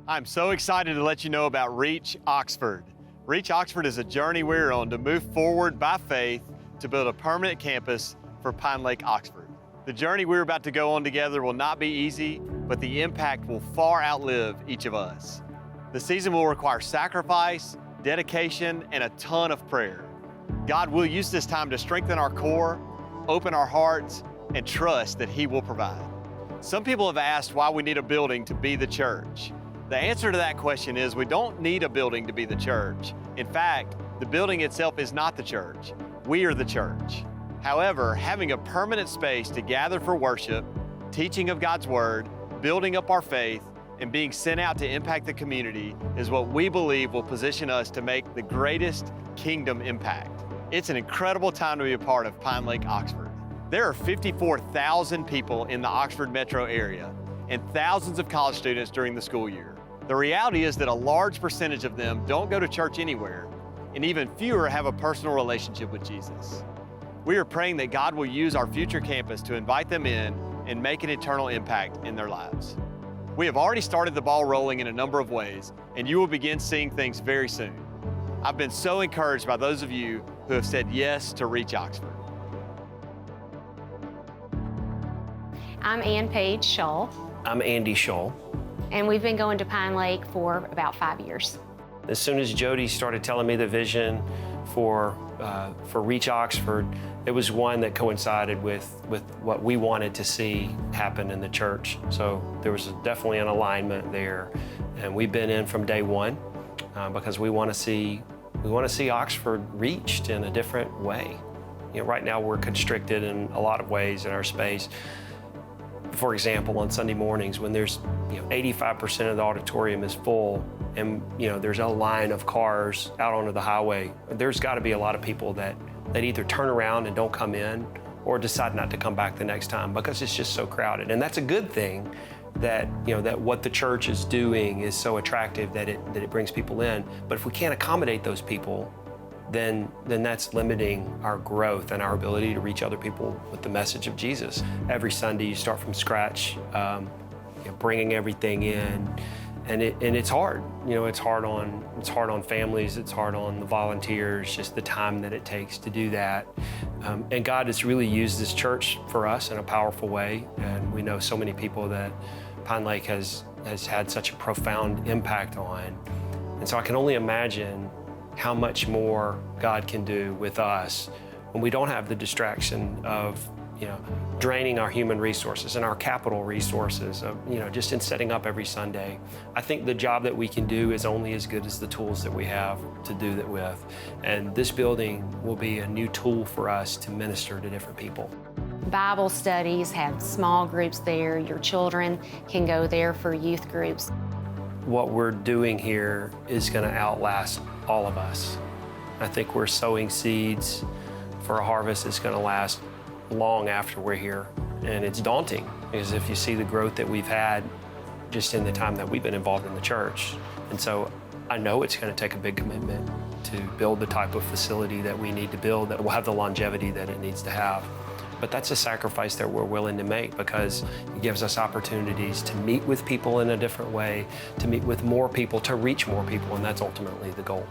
I'm so excited to let you know about Reach Oxford. Reach Oxford is a journey we're on to move forward by faith to build a permanent campus for Pinelake, Oxford. The journey we're about to go on together will not be easy, but the impact will far outlive each of us. The season will require sacrifice, dedication, and a ton of prayer. God will use this time to strengthen our core, open our hearts, and trust that He will provide. Some people have asked why we need a building to be the church. The answer to that question is we don't need a building to be the church. In fact, the building itself is not the church. We are the church. However, having a permanent space to gather for worship, teaching of God's Word, building up our faith, and being sent out to impact the community is what we believe will position us to make the greatest kingdom impact. It's an incredible time to be a part of Pinelake, Oxford. There are 54,000 people in the Oxford metro area and thousands of college students during the school year. The reality is that a large percentage of them don't go to church anywhere, and even fewer have a personal relationship with Jesus. We are praying that God will use our future campus to invite them in and make an eternal impact in their lives. We have already started the ball rolling in a number of ways, and you will begin seeing things very soon. I've been so encouraged by those of you who have said yes to Reach Oxford. I'm Ann Page Shull. I'm Andy Shull. And we've been going to Pinelake for about 5 years. As soon as Jody started telling me the vision for Reach Oxford, it was one that coincided with what we wanted to see happen in the church. So there was definitely an alignment there. And we've been in from day one because we want to see Oxford reached in a different way. You know, right now we're constricted in a lot of ways in our space. For example, on Sunday mornings when there's 85% of the auditorium is full and there's a line of cars out onto the highway, there's got to be a lot of people that either turn around and don't come in or decide not to come back the next time because it's just so crowded. And that's a good thing that that what the church is doing is so attractive that it brings people in. But if we can't accommodate those people, then that's limiting our growth and our ability to reach other people with the message of Jesus. Every Sunday you start from scratch, bringing everything in, and it's hard. It's hard on families. It's hard on the volunteers. Just the time that it takes to do that. And God has really used this church for us in a powerful way. And we know so many people that Pinelake has had such a profound impact on. And so I can only imagine how much more God can do with us when we don't have the distraction of draining our human resources and our capital resources of just in setting up every Sunday. I think the job that we can do is only as good as the tools that we have to do that with. And this building will be a new tool for us to minister to different people. Bible studies, have small groups there. Your children can go there for youth groups. What we're doing here is going to outlast all of us. I think we're sowing seeds for a harvest that's going to last long after we're here. And it's daunting because if you see the growth that we've had just in the time that we've been involved in the church. And so I know it's going to take a big commitment to build the type of facility that we need to build that will have the longevity that it needs to have. But that's a sacrifice that we're willing to make because it gives us opportunities to meet with people in a different way, to meet with more people, to reach more people, and that's ultimately the goal.